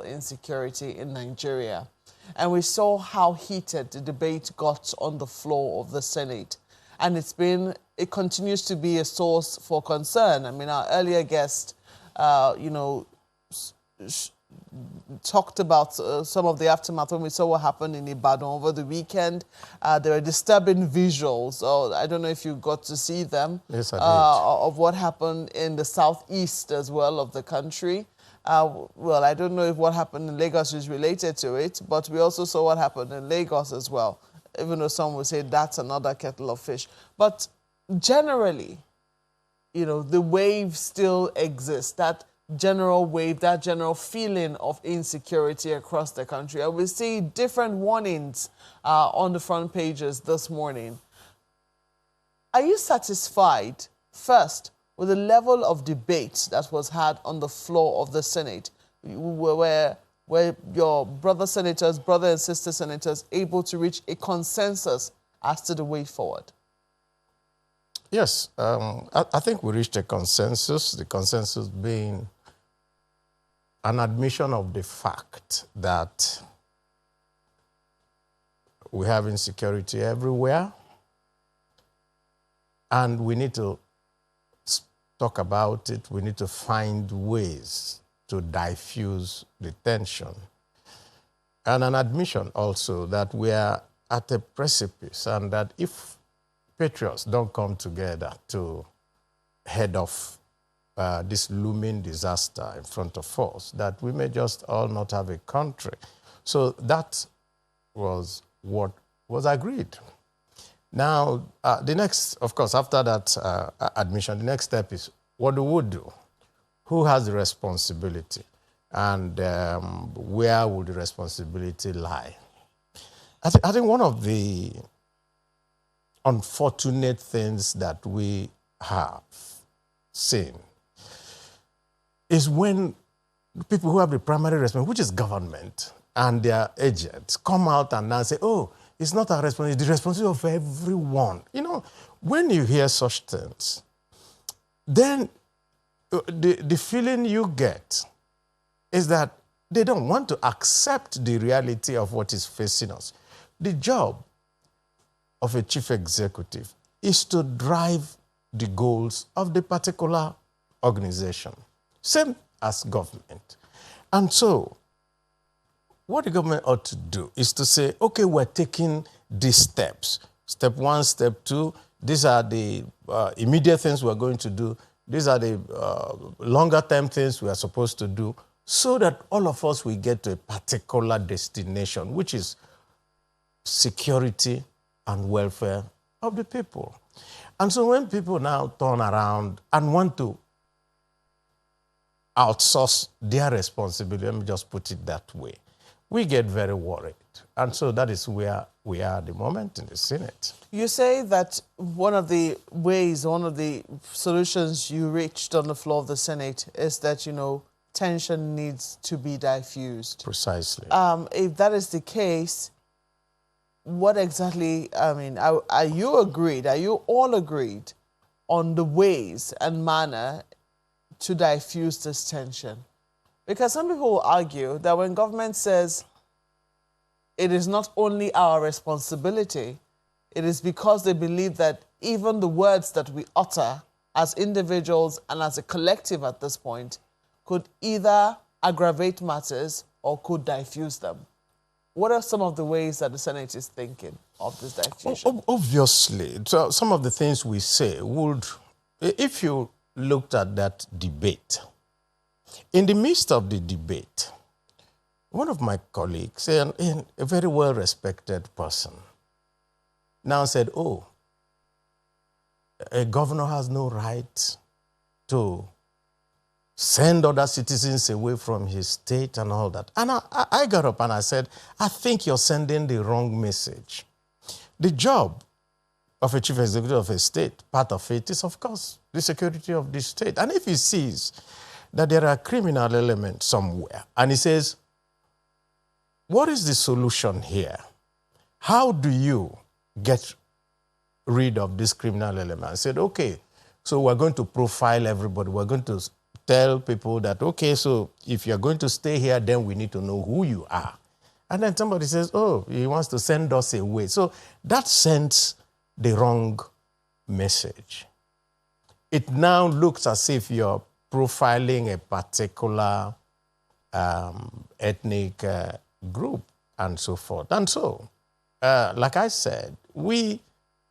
insecurity in Nigeria. And we saw how heated the debate got on the floor of the Senate. And it continues to be a source for concern. I mean, our earlier guest, talked about some of the aftermath when we saw what happened in Ibadan over the weekend. There are disturbing visuals. I don't know if you got to see them. Yes, I did. Of what happened in the southeast as well of the country. Well, I don't know if what happened in Lagos is related to it, but we also saw what happened in Lagos as well, even though some would say that's another kettle of fish. But generally, the wave still exists, that general wave, that general feeling of insecurity across the country. And we see different warnings on the front pages this morning. Are you satisfied, first, with the level of debate that was had on the floor of the Senate, where your brother and sister senators able to reach a consensus as to the way forward? Yes, I think we reached a consensus, the consensus being an admission of the fact that we have insecurity everywhere, and we need to talk about it. We need to find ways to diffuse the tension. And an admission also that we are at a precipice, and that if patriots don't come together to head off this looming disaster in front of us, that we may just all not have a country. So that was what was agreed. Now, the next, of course, after that admission, the next step is what do we do? Who has the responsibility? And where would the responsibility lie? I think one of the unfortunate things that we have seen is when people who have the primary responsibility, which is government and their agents, come out and now say, oh, it's not our responsibility, it's the responsibility of everyone. When you hear such things, then the feeling you get is that they don't want to accept the reality of what is facing us. The job of a chief executive is to drive the goals of the particular organization, same as government. And so, what the government ought to do is to say, okay, we're taking these steps. Step 1, step 2, these are the immediate things we're going to do. These are the longer-term things we are supposed to do, so that all of us will get to a particular destination, which is security and welfare of the people. And so when people now turn around and want to outsource their responsibility, let me just put it that way, we get very worried. And so that is where we are at the moment in the Senate. You say that one of the ways, one of the solutions you reached on the floor of the Senate is that, tension needs to be diffused. Precisely. If that is the case, what exactly, are you agreed, are you all agreed on the ways and manner to diffuse this tension? Because some people will argue that when government says it is not only our responsibility, it is because they believe that even the words that we utter as individuals and as a collective at this point could either aggravate matters or could diffuse them. What are some of the ways that the Senate is thinking of this diffusion? Obviously, so some of the things we say would, if you looked at that debate, in the midst of the debate, one of my colleagues, a very well-respected person, now said, oh, a governor has no right to send other citizens away from his state and all that. And I got up and I said, I think you're sending the wrong message. The job of a chief executive of a state, part of it is, of course, the security of the state. And if he sees that there are criminal elements somewhere, and he says, what is the solution here? How do you get rid of this criminal element? I said, okay, so we're going to profile everybody. We're going to tell people that, okay, so if you're going to stay here, then we need to know who you are. And then somebody says, oh, he wants to send us away. So that sends the wrong message. It now looks as if you're profiling a particular ethnic group and so forth. And so, like I said, we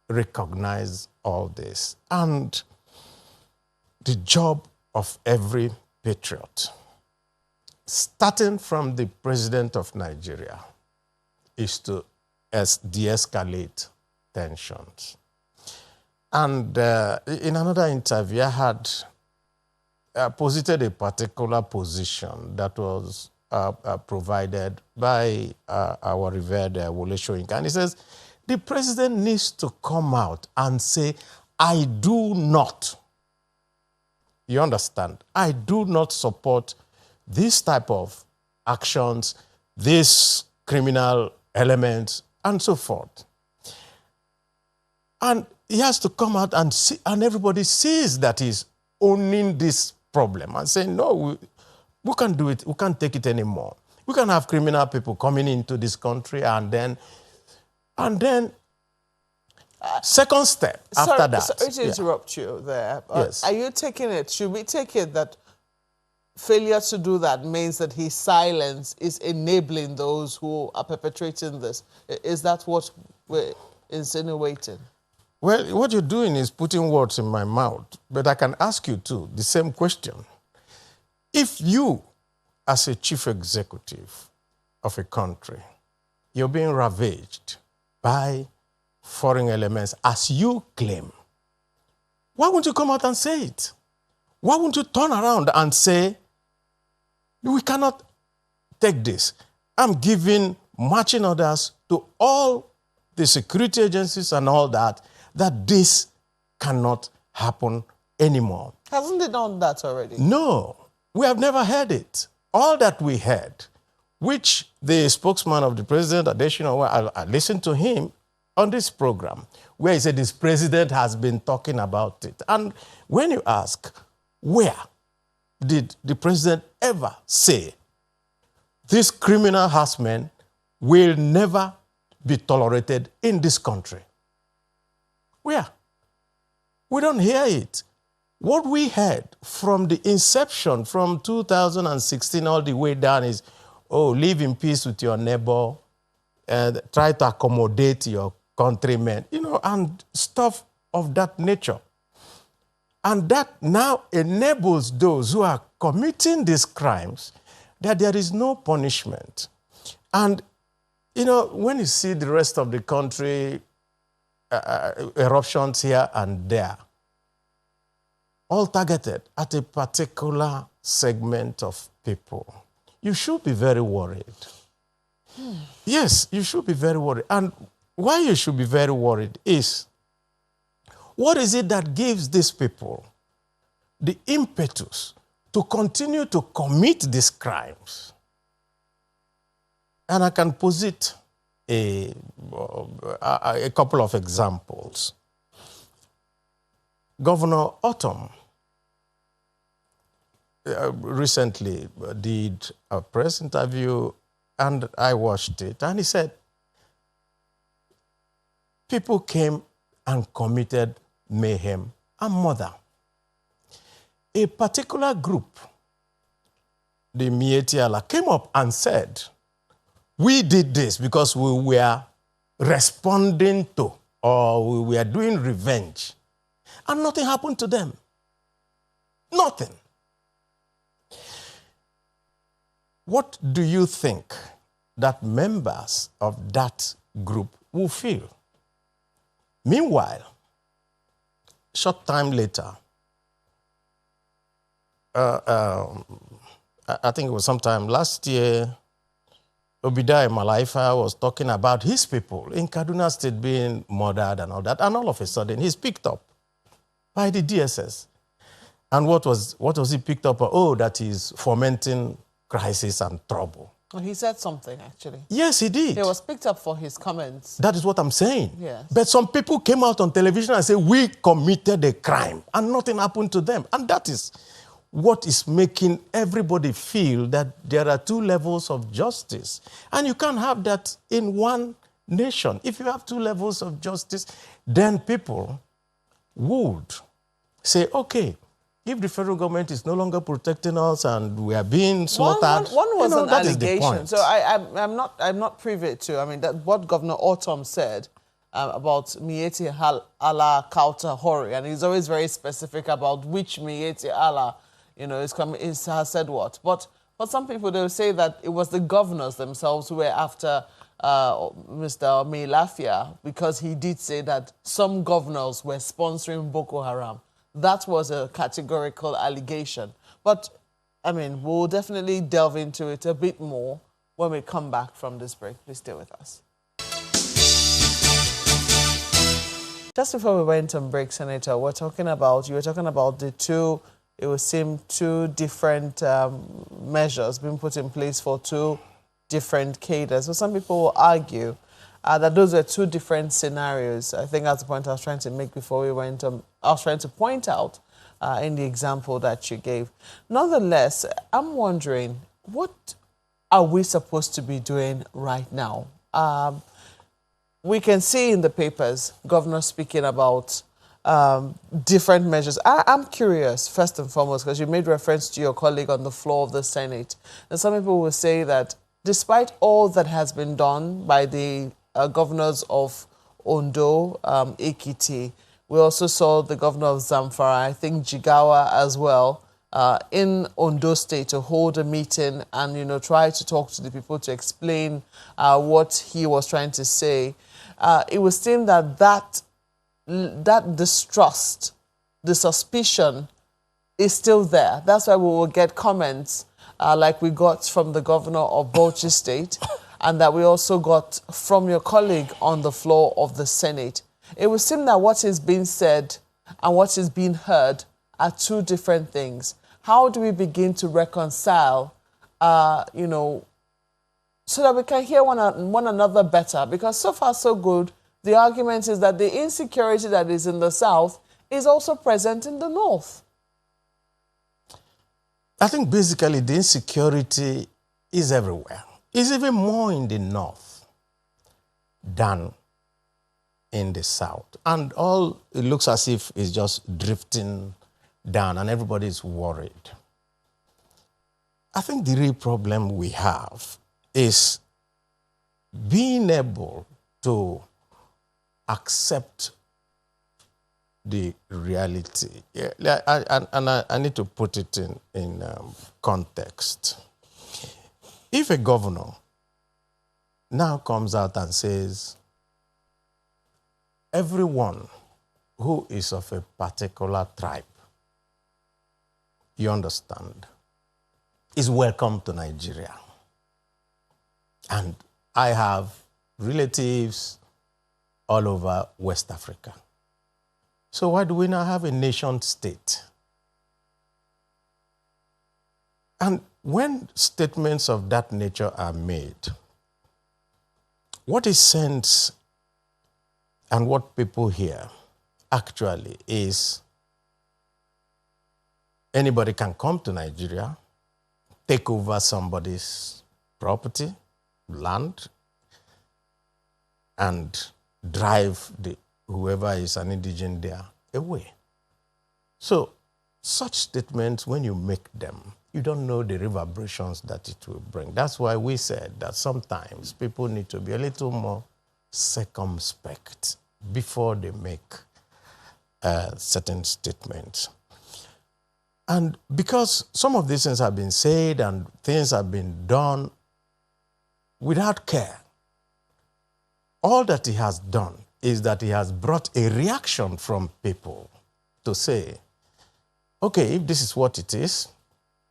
recognize all this. And the job of every patriot, starting from the president of Nigeria, is to de-escalate tensions. And in another interview, I had posited a particular position that was provided by our revered Wole Soyinka. And he says, the president needs to come out and say, I do not. You understand? I do not support this type of actions, these criminal elements, and so forth. And he has to come out and see, and everybody sees that he's owning this problem and saying, no, we can't do it, we can't take it anymore. We can have criminal people coming into this country and then second step after that. Sorry to interrupt you there. Yes. Are you taking it, should we take it that failure to do that means that his silence is enabling those who are perpetrating this? Is that what we're insinuating? Well, what you're doing is putting words in my mouth, but I can ask you too the same question. If you, as a chief executive of a country, you're being ravaged by foreign elements, as you claim, why won't you come out and say it? Why won't you turn around and say, we cannot take this? I'm giving marching orders to all the security agencies and all that this cannot happen anymore. Hasn't it done that already? No, we have never heard it. All that we heard, which the spokesman of the president, Adesina, I listened to him on this program, where he said this president has been talking about it. And when you ask, where did the president ever say this criminal harassment will never be tolerated in this country? Where? We don't hear it. What we heard from the inception, from 2016 all the way down is, oh, live in peace with your neighbor and try to accommodate your countrymen, and stuff of that nature. And that now enables those who are committing these crimes that there is no punishment. And, when you see the rest of the country, eruptions here and there, all targeted at a particular segment of people, you should be very worried. Yes, you should be very worried. And why you should be very worried is, what is it that gives these people the impetus to continue to commit these crimes? And I can posit a couple of examples. Governor Autumn recently did a press interview, and I watched it, and he said, people came and committed mayhem and murder. A particular group, the Mietiala, came up and said, we did this because we were responding to, or we were doing revenge. And nothing happened to them. Nothing. What do you think that members of that group will feel? Meanwhile, short time later, I think it was sometime last year, Obadiah Malaifa was talking about his people in Kaduna State being murdered and all that, and all of a sudden he's picked up by the DSS. And what was he picked up? Oh, that he's fomenting crisis and trouble. Well, he said something, actually. Yes, he did. He was picked up for his comments. That is what I'm saying. Yes. But some people came out on television and said, we committed a crime, and nothing happened to them. And that is what is making everybody feel that there are two levels of justice. And you can't have that in one nation. If you have two levels of justice, then people would say, okay, if the federal government is no longer protecting us and we are being slaughtered, one was an that is the allegation. point. So I'm not privy to. I mean, that what Governor Autumn said about Miyetti Allah Kauta Hori, and he's always very specific about which Miyetti Allah, has said what. But some people, they'll say that it was the governors themselves who were after Mr. Meilafia, because he did say that some governors were sponsoring Boko Haram. That was a categorical allegation. But, I mean, we'll definitely delve into it a bit more when we come back from this break. Please stay with us. Just before we went on break, Senator, you were talking about the two, it would seem, two different measures being put in place for two different cadres. So some people will argue that those are two different scenarios. I think that's the point I was trying to make before we went on. I was trying to point out in the example that you gave. Nonetheless, I'm wondering, what are we supposed to be doing right now? We can see in the papers, governors speaking about different measures. I'm curious, first and foremost, because you made reference to your colleague on the floor of the Senate. And some people will say that despite all that has been done by the governors of Ondo, Ekiti, we also saw the governor of Zamfara, I think Jigawa as well, in Ondo State to hold a meeting and, try to talk to the people to explain what he was trying to say. It would seem that distrust, the suspicion is still there. That's why we will get comments like we got from the governor of Bauchi State and that we also got from your colleague on the floor of the Senate. It would seem that what is being said and what is being heard are two different things. How do we begin to reconcile, so that we can hear one another better? Because so far, so good. The argument is that the insecurity that is in the South is also present in the North. I think basically the insecurity is everywhere. It's even more in the North than in the South. And it looks as if it's just drifting down and everybody is worried. I think the real problem we have is being able to accept the reality. Yeah, I need to put it in context. If a governor now comes out and says, everyone who is of a particular tribe, you understand, is welcome to Nigeria. And I have relatives all over West Africa. So why do we now have a nation state? And when statements of that nature are made, what is sent and what people hear actually is anybody can come to Nigeria, take over somebody's property, land, and drive whoever is an indigent there away. So such statements, when you make them, you don't know the reverberations that it will bring. That's why we said that sometimes people need to be a little more circumspect before they make certain statements. And because some of these things have been said and things have been done without care, all that he has done is that he has brought a reaction from people to say, okay, if this is what it is,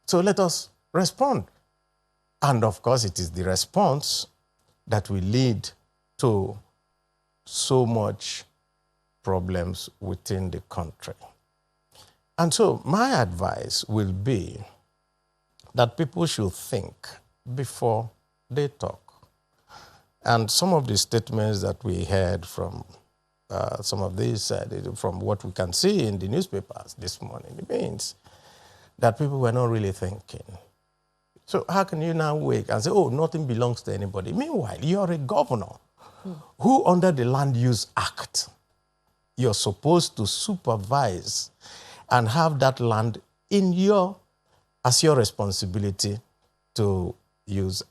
so let us respond. And of course, it is the response that will lead to so much problems within the country. And so my advice will be that people should think before they talk. And some of the statements that we heard from some of these, from what we can see in the newspapers this morning, it means that people were not really thinking. So how can you now wake and say, oh, nothing belongs to anybody? Meanwhile, you're a governor who, under the Land Use Act, you're supposed to supervise and have that land as your responsibility to use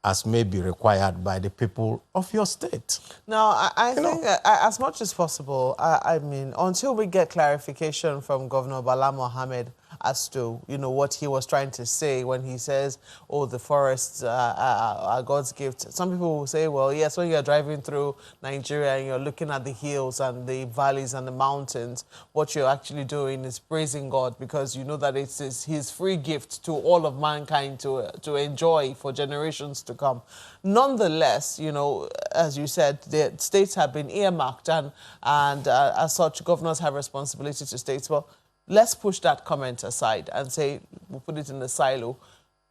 as may be required by the people of your state. Now, I think as much as possible, I mean, until we get clarification from Governor Bala Mohammed as to, what he was trying to say when he says, oh, the forests are God's gift. Some people will say, well, yes, when you're driving through Nigeria and you're looking at the hills and the valleys and the mountains, what you're actually doing is praising God, because you know that it's his free gift to all of mankind to enjoy for generations to come. Nonetheless, as you said, the states have been earmarked, and as such, governors have responsibility to states. Well, let's push that comment aside and say, we'll put it in the silo.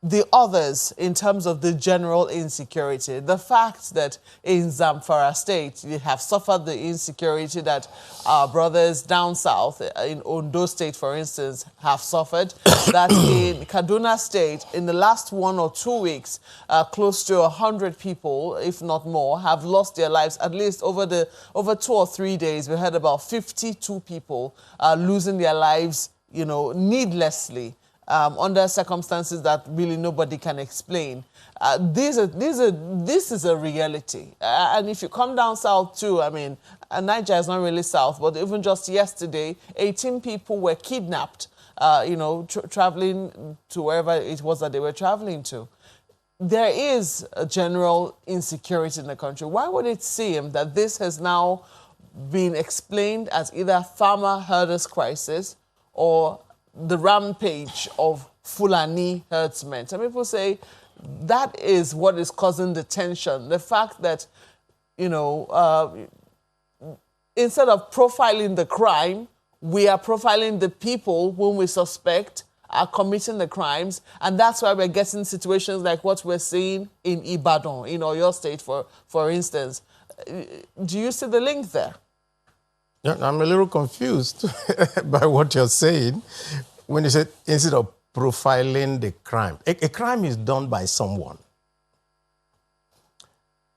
The others, in terms of the general insecurity, the fact that in Zamfara State, you have suffered the insecurity that our brothers down south, in Ondo State, for instance, have suffered, that in Kaduna State, in the last 1 or 2 weeks, close to 100 people, if not more, have lost their lives. At least over 2 or 3 days, we heard about 52 people losing their lives, needlessly. Under circumstances that really nobody can explain. This is a reality. And if you come down south too, I mean, Niger is not really south, but even just yesterday, 18 people were kidnapped, traveling to wherever it was that they were traveling to. There is a general insecurity in the country. Why would it seem that this has now been explained as either farmer herders crisis or the rampage of Fulani herdsmen? Some people say that is what is causing the tension. The fact that, instead of profiling the crime, we are profiling the people whom we suspect are committing the crimes. And that's why we're getting situations like what we're seeing in Ibadan, in Oyo State, for instance. Do you see the link there? I'm a little confused by what you're saying when you said instead of profiling the crime. A crime is done by someone.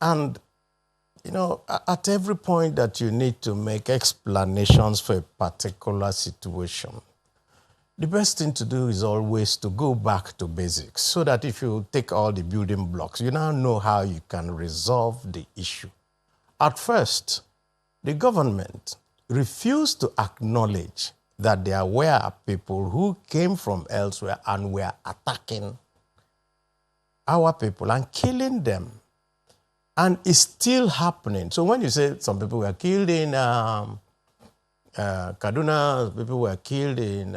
And, at every point that you need to make explanations for a particular situation, the best thing to do is always to go back to basics, so that if you take all the building blocks, you now know how you can resolve the issue. At first, the government refused to acknowledge that there were people who came from elsewhere and were attacking our people and killing them. And it's still happening. So when you say some people were killed in Kaduna, people were killed in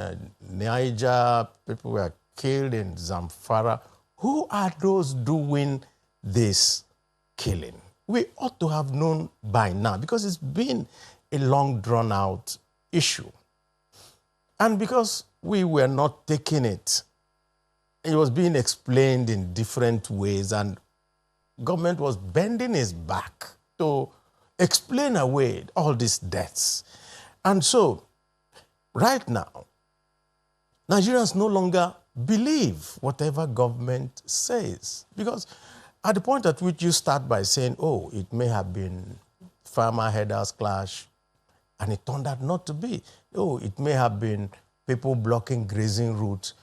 Niger, people were killed in Zamfara, who are those doing this killing? We ought to have known by now, because it's been a long, drawn-out issue. And because we were not taking it, it was being explained in different ways, and government was bending its back to explain away all these deaths. And so, right now, Nigerians no longer believe whatever government says. Because at the point at which you start by saying, oh, it may have been farmer-herders clash, and it turned out not to be. Oh, it may have been people blocking grazing routes.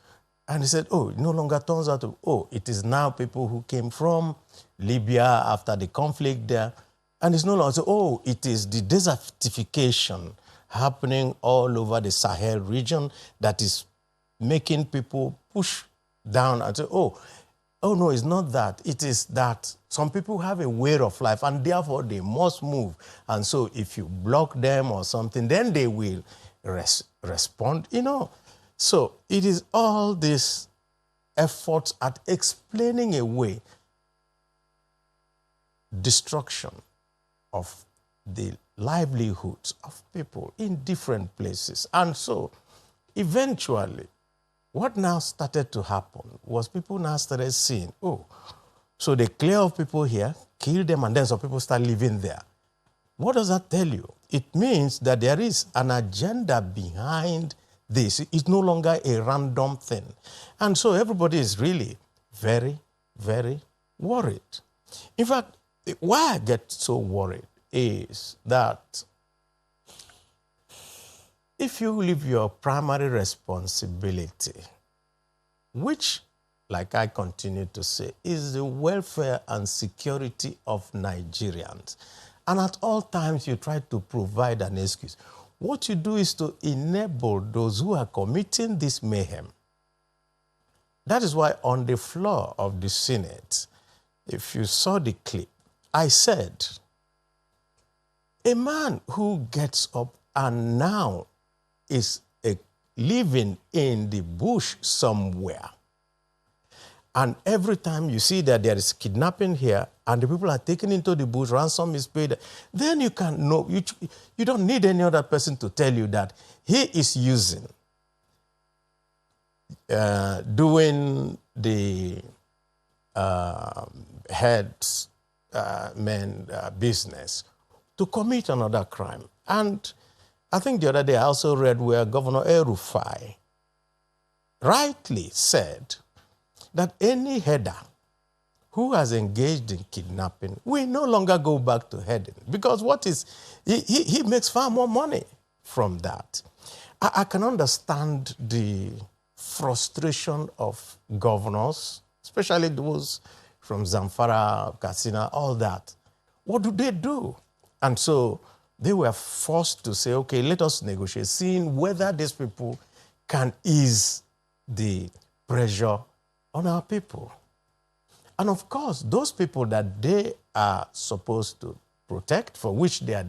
And he said, oh, it no longer turns out to, oh, it is now people who came from Libya after the conflict there. And it's no longer, so, oh, it is the desertification happening all over the Sahel region that is making people push down and say, oh, no, it's not that. It is that some people have a way of life, and therefore they must move. And so if you block them or something, then they will respond, So it is all these efforts at explaining away destruction of the livelihoods of people in different places. And so eventually, what now started to happen was people now started seeing, oh, so they clear off people here, kill them, and then some people start living there. What does that tell you? It means that there is an agenda behind this. It's no longer a random thing. And so everybody is really very, very worried. In fact, why I get so worried is that if you leave your primary responsibility, which, like I continue to say, is the welfare and security of Nigerians, and at all times you try to provide an excuse, what you do is to enable those who are committing this mayhem. That is why on the floor of the Senate, if you saw the clip, I said, a man who gets up and now is living in the bush somewhere, and every time you see that there is kidnapping here and the people are taken into the bush, ransom is paid, then you can know, you don't need any other person to tell you that he is using, doing the headsman business to commit another crime. And I think the other day I also read where Governor El-Rufai rightly said that any header who has engaged in kidnapping will no longer go back to heading, because he makes far more money from that. I can understand the frustration of governors, especially those from Zamfara, Katsina, all that. What do? And so they were forced to say, okay, let us negotiate, seeing whether these people can ease the pressure on our people. And of course, those people that they are supposed to protect, for which they are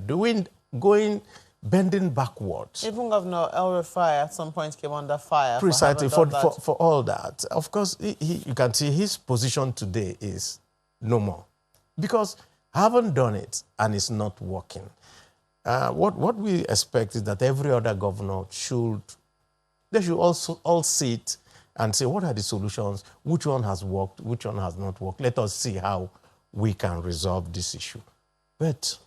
bending backwards. Even Governor El-Rufai at some point came under fire. Precisely for all that. Of course, you can see his position today is no more, because I haven't done it and it's not working. What we expect is that every other governor should also all sit and say, what are the solutions? Which one has worked? Which one has not worked? Let us see how we can resolve this issue. But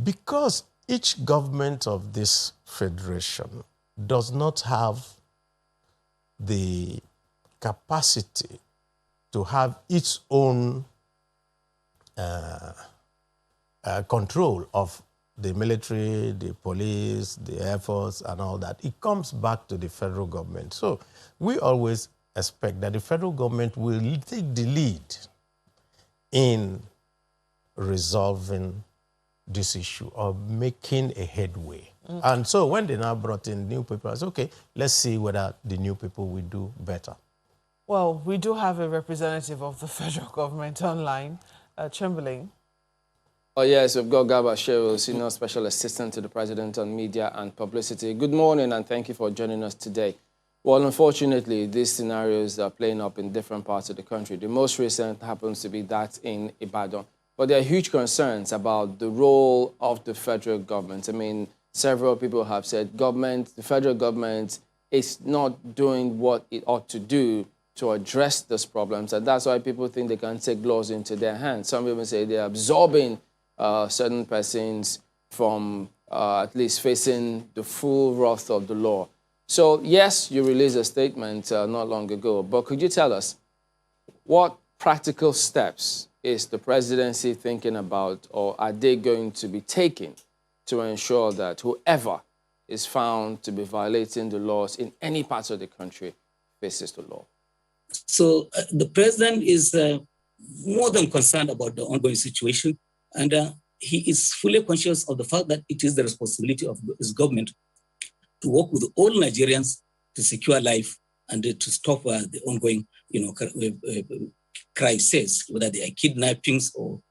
because each government of this federation does not have the capacity to have its own control of the military, the police, the air force, and all that, it comes back to the federal government. So we always expect that the federal government will take the lead in resolving this issue or making a headway. And so when they now brought in new people, I said, okay, let's see whether the new people will do better. Well, we do have a representative of the federal government online, Chamberlain. Oh, yes, we've got Garba Shehu, Senior Special Assistant to the President on Media and Publicity. Good morning, and thank you for joining us today. Well, unfortunately, these scenarios are playing up in different parts of the country. The most recent happens to be that in Ibadan. But there are huge concerns about the role of the federal government. I mean, several people have said the federal government is not doing what it ought to do to address these problems. And that's why people think they can take laws into their hands. Some people say they're absorbing certain persons from at least facing the full wrath of the law. So, yes, you released a statement not long ago, but could you tell us what practical steps is the presidency thinking about, or are they going to be taking to ensure that whoever is found to be violating the laws in any part of the country faces the law? So the president is more than concerned about the ongoing situation, and he is fully conscious of the fact that it is the responsibility of his government to work with all Nigerians to secure life and to stop the ongoing, crisis, whether they are kidnappings or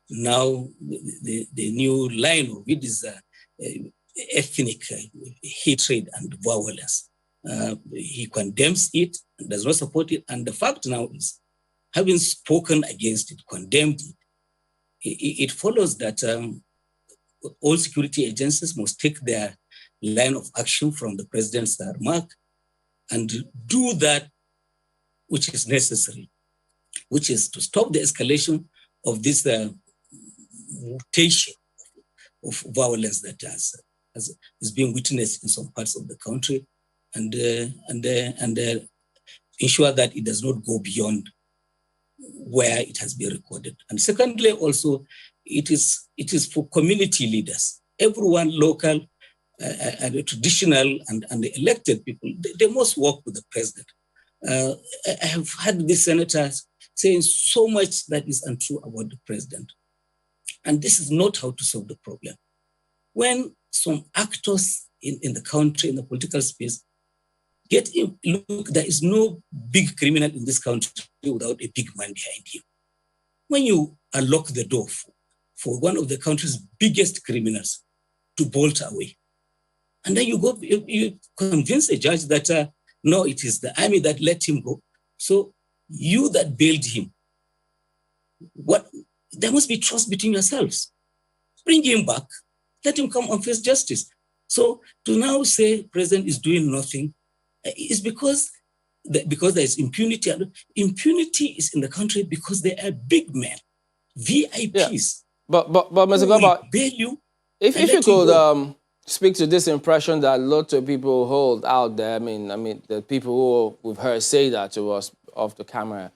now the new line of it is ethnic hatred and violence. He condemns it and does not support it. And the fact now is, having spoken against it, condemned it follows that all security agencies must take their line of action from the president's remark and do that which is necessary, which is to stop the escalation of this mutation of violence that is being witnessed in some parts of the country. and ensure that it does not go beyond where it has been recorded. And secondly, also, it is for community leaders. Everyone, local, and traditional, and the elected people, they must work with the president. I have had the senators saying so much that is untrue about the president. And this is not how to solve the problem. When some actors in the country, in the political space, look, there is no big criminal in this country without a big man behind him. When you unlock the door for one of the country's biggest criminals to bolt away, and then you convince a judge that, no, it is the army that let him go. So you that bailed him, there must be trust between yourselves. Bring him back, let him come and face justice. So to now say president is doing nothing is because there is impunity. Impunity is in the country because they are big men, VIPs. Yeah. But Mr. Garba, bail you. If you could speak to this impression that lots of people hold out there. I mean, the people who we've heard say that to us off the camera.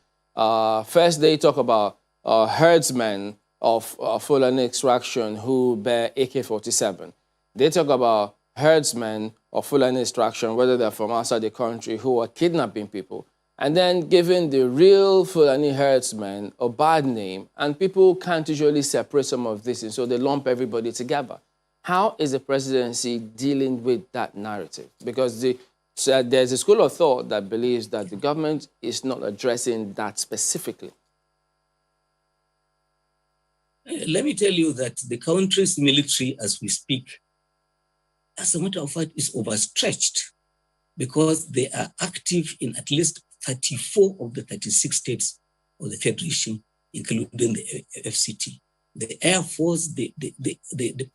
First, they talk about herdsmen of Fulani extraction who bear AK-47. They talk about herdsmen of Fulani extraction, whether they're from outside the country, who are kidnapping people, and then giving the real Fulani herdsmen a bad name, and people can't usually separate some of this, and so they lump everybody together. How is the presidency dealing with that narrative? Because there's a school of thought that believes that the government is not addressing that specifically. Let me tell you that the country's military, as we speak, as a matter of fact, is overstretched because they are active in at least 34 of the 36 states of the Federation, including the FCT. The Air Force, the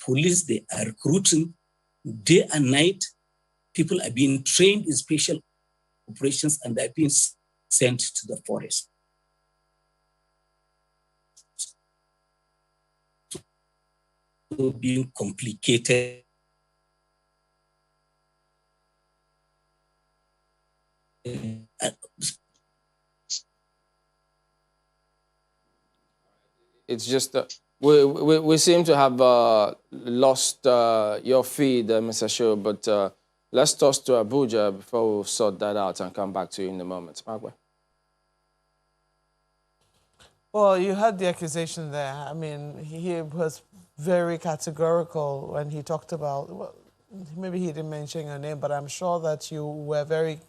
police, they are recruiting day and night. People are being trained in special operations and they're being sent to the forest. So being complicated. It's just we seem to have lost your feed, Mr. Show, but let's toss to Abuja before we sort that out and come back to you in a moment. Margaret. Well, you had the accusation there. I mean, he was very categorical when he talked about, well, maybe he didn't mention your name, but I'm sure that you were very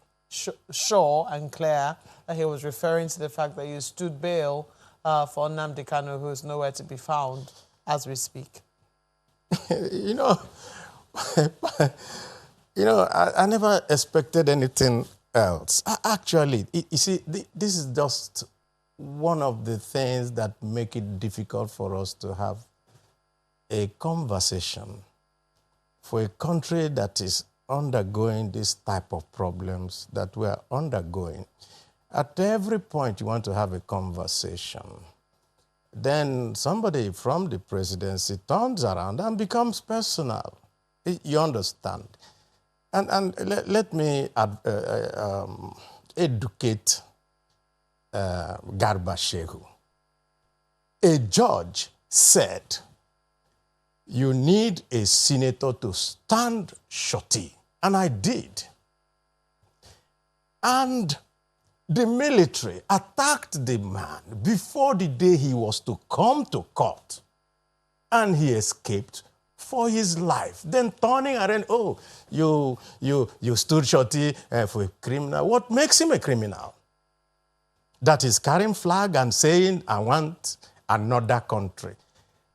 sure and clear that he was referring to the fact that you stood bail for Nnamdi Kanu, who is nowhere to be found as we speak. You know, I never expected anything else. Actually, you see, this is just one of the things that make it difficult for us to have a conversation for a country that is undergoing this type of problems that we are undergoing. At every point you want to have a conversation, then somebody from the presidency turns around and becomes personal. You understand? And let me educate Garba Shehu. A judge said, you need a senator to stand shorty. And I did. And the military attacked the man before the day he was to come to court. And he escaped for his life. Then turning around, oh, you stood shorty for a criminal. What makes him a criminal? That is carrying flag and saying, I want another country.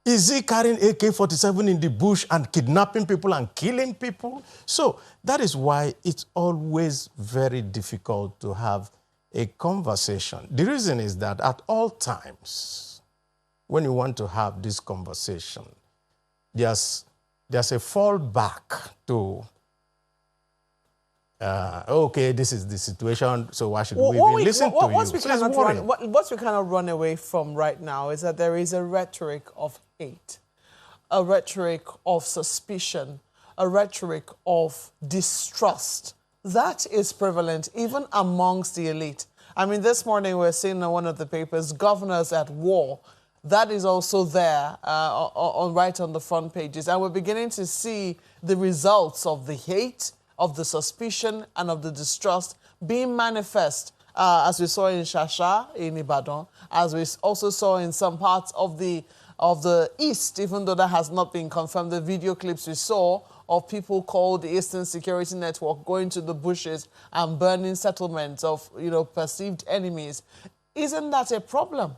Is he carrying AK-47 in the bush and kidnapping people and killing people? So that is why it's always very difficult to have a conversation. The reason is that at all times, when you want to have this conversation, there's a fallback to, okay, this is the situation, so why should we even listen to you? What we cannot run away from right now is that there is a rhetoric of hate, a rhetoric of suspicion, a rhetoric of distrust that is prevalent even amongst the elite. I mean, this morning we're seeing in one of the papers, governors at war. That is also there right on the front pages. And we're beginning to see the results of the hate, of the suspicion, and of the distrust being manifest, as we saw in Shasha, in Ibadan, as we also saw in some parts of the East, even though that has not been confirmed. The video clips we saw of people called the Eastern Security Network going to the bushes and burning settlements of, perceived enemies. Isn't that a problem?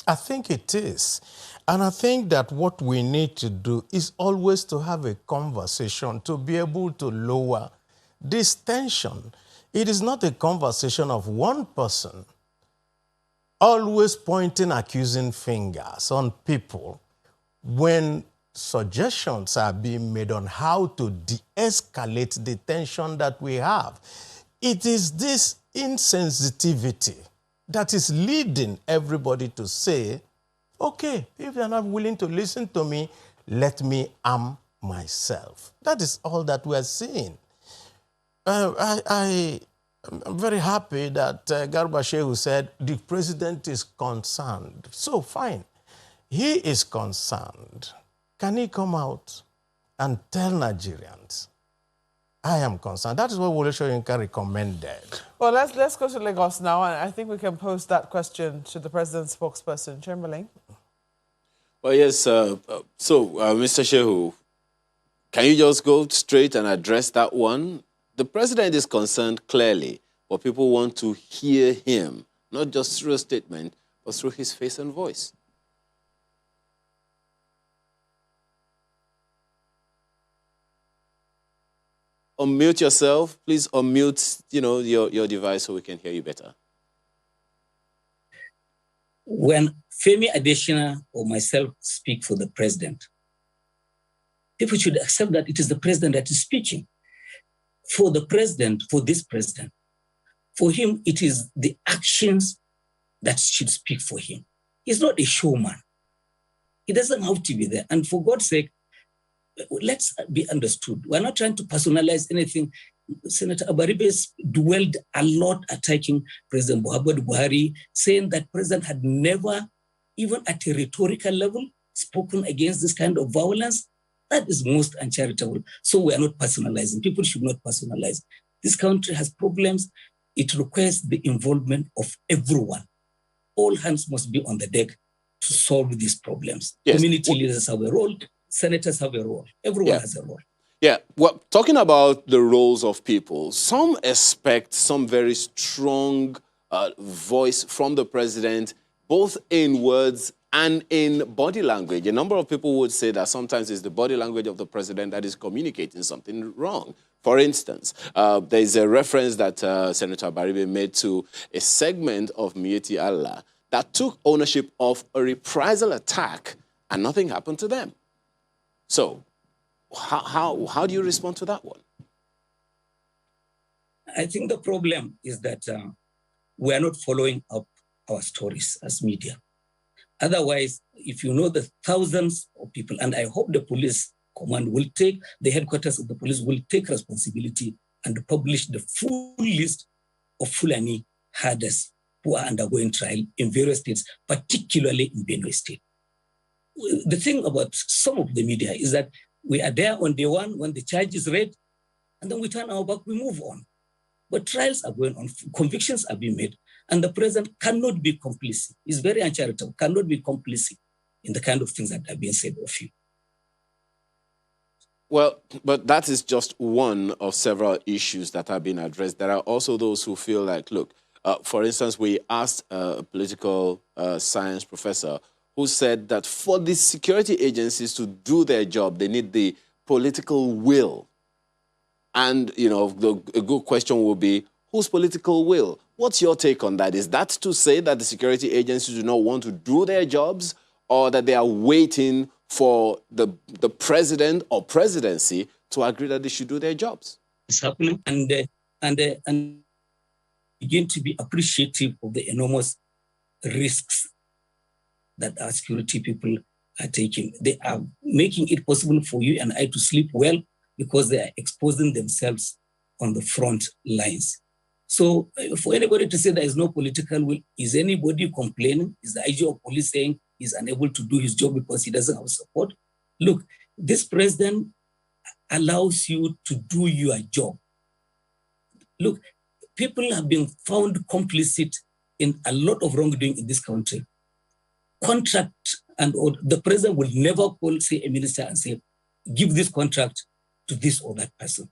I think it is. And I think that what we need to do is always to have a conversation to be able to lower this tension. It is not a conversation of one person always pointing accusing fingers on people when suggestions are being made on how to de-escalate the tension that we have. It is this insensitivity that is leading everybody to say, okay, if they're not willing to listen to me, let me arm myself. That is all that we're seeing. I'm very happy that Garba Shehu said the president is concerned. So fine, he is concerned. Can he come out and tell Nigerians, I am concerned? That is what Wole Soyinka recommended. Well, let's go to Lagos now, and I think we can pose that question to the president's spokesperson, Chamberlain. Well, yes. Mr. Shehu, can you just go straight and address that one? The president is concerned clearly, but people want to hear him, not just through a statement, but through his face and voice. Unmute yourself. Please unmute, your device so we can hear you better. When Femi Adesina or myself speak for the president, people should accept that it is the president that is speaking. For the president, for this president, for him, it is the actions that should speak for him. He's not a showman. He doesn't have to be there. And for God's sake, let's be understood. We're not trying to personalize anything. Senator Abaribe dwelled a lot attacking President Muhammadu Buhari, saying that president had never, even at a rhetorical level, spoken against this kind of violence. That is most uncharitable. So we are not personalizing. People should not personalize. This country has problems. It requires the involvement of everyone. All hands must be on the deck to solve these problems. Yes. Community leaders have a role. Senators have a role. Everyone has a role. Yeah, well, talking about the roles of people, some expect some very strong voice from the president, both in words and in body language. A number of people would say that sometimes it's the body language of the president that is communicating something wrong. For instance, there's a reference that Senator Abaribe made to a segment of Miyetti Allah that took ownership of a reprisal attack and nothing happened to them. So how do you respond to that one? I think the problem is that we are not following up our stories as media. Otherwise, if you know the thousands of people, and I hope the police command will take, the headquarters of the police will take responsibility and publish the full list of Fulani herders who are undergoing trial in various states, particularly in Benue State. The thing about some of the media is that we are there on day one when the charge is read, and then we turn our back, we move on. But trials are going on, convictions are being made, and the president cannot be complicit. He's very uncharitable, cannot be complicit in the kind of things that are being said of you. Well, but that is just one of several issues that have been addressed. There are also those who feel like, look, for instance, we asked a political science professor who said that for the security agencies to do their job, they need the political will. And, a good question will be, whose political will? What's your take on that? Is that to say that the security agencies do not want to do their jobs, or that they are waiting for the president or presidency to agree that they should do their jobs? It's happening, and begin to be appreciative of the enormous risks that our security people are taking. They are making it possible for you and I to sleep well because they are exposing themselves on the front lines. So for anybody to say there is no political will, is anybody complaining? Is the IG of police saying he's unable to do his job because he doesn't have support? Look, this president allows you to do your job. Look, people have been found complicit in a lot of wrongdoing in this country. Contract, and the president will never call, say, a minister and say, give this contract to this or that person.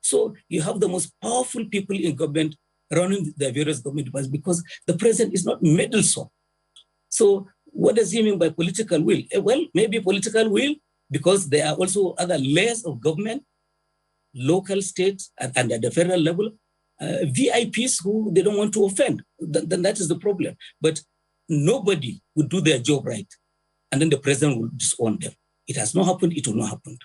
So you have the most powerful people in government running the various government departments because the president is not meddlesome. So what does he mean by political will? Well, maybe political will because there are also other layers of government, local, state, and at the federal level, VIPs who they don't want to offend. Then that is the problem. But nobody would do their job right, and then the president will disown them. It has not happened. It will not happen.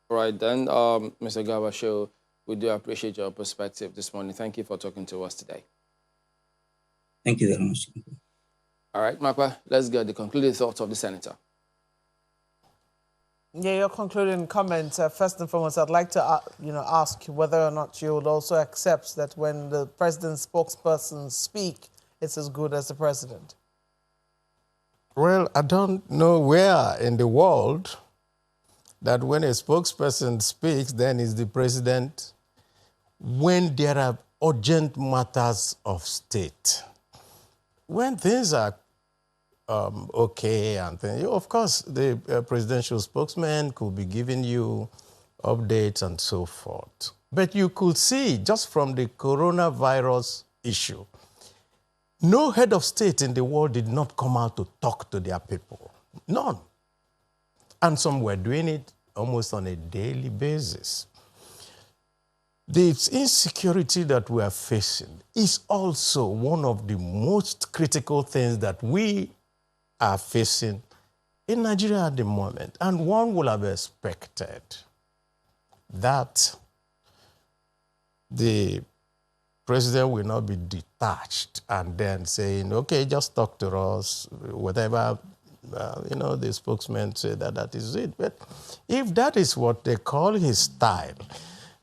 All right, then, Mr. Garba Shehu, we do appreciate your perspective this morning. Thank you for talking to us today. Thank you very much. All right, Makwa, let's get the concluding thoughts of the senator. Yeah, your concluding comment. First and foremost, I'd like to ask whether or not you would also accept that when the president's spokespersons speak, it's as good as the president. Well, I don't know where in the world that when a spokesperson speaks, then is the president when there are urgent matters of state. When things are okay, and things, of course, the presidential spokesman could be giving you updates and so forth. But you could see just from the coronavirus issue, no head of state in the world did not come out to talk to their people. None. And some were doing it almost on a daily basis. The insecurity that we are facing is also one of the most critical things that we are facing in Nigeria at the moment. And one would have expected that the president will not be detached and then saying, okay, just talk to us, whatever, the spokesman said that is it. But if that is what they call his style,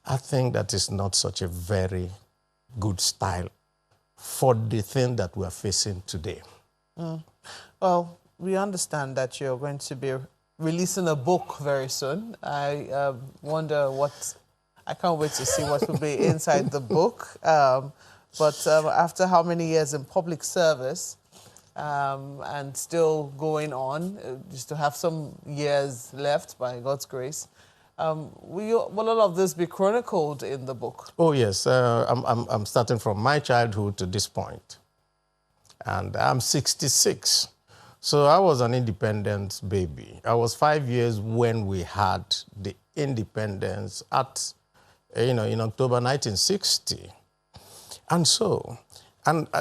I think that is not such a very good style for the thing that we are facing today. Well, we understand that you're going to be releasing a book very soon. I wonder I can't wait to see what will be inside the book. But after how many years in public service and still going on, just to have some years left by God's grace, will all of this be chronicled in the book? Oh, yes. I'm starting from my childhood to this point. And I'm 66. So I was an independence baby. I was 5 years when we had the independence in October 1960. And so,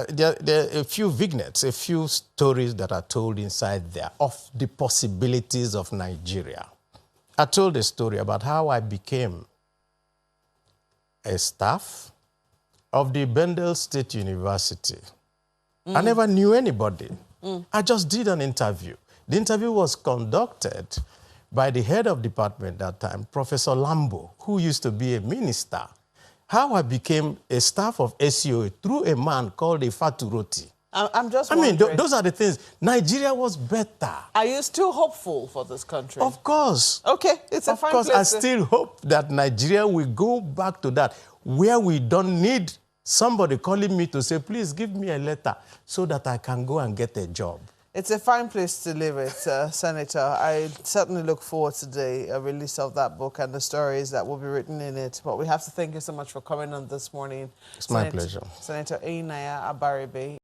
there are a few vignettes, a few stories that are told inside there of the possibilities of Nigeria. I told a story about how I became a staff of the Bendel State University. I never knew anybody. I just did an interview. The interview was conducted by the head of department at that time, Professor Lambo, who used to be a minister. How I became a staff of SCOA through a man called Ifatu Roti. I'm just wondering. Those are the things. Nigeria was better. Are you still hopeful for this country? Of course. Okay, it's a fine place. Of course, I still hope that Nigeria will go back to that, where we don't need somebody calling me to say, please give me a letter so that I can go and get a job. It's a fine place to live it, Senator. I certainly look forward to the release of that book and the stories that will be written in it. But we have to thank you so much for coming on this morning. It's my pleasure. Senator Einaya Abaribe.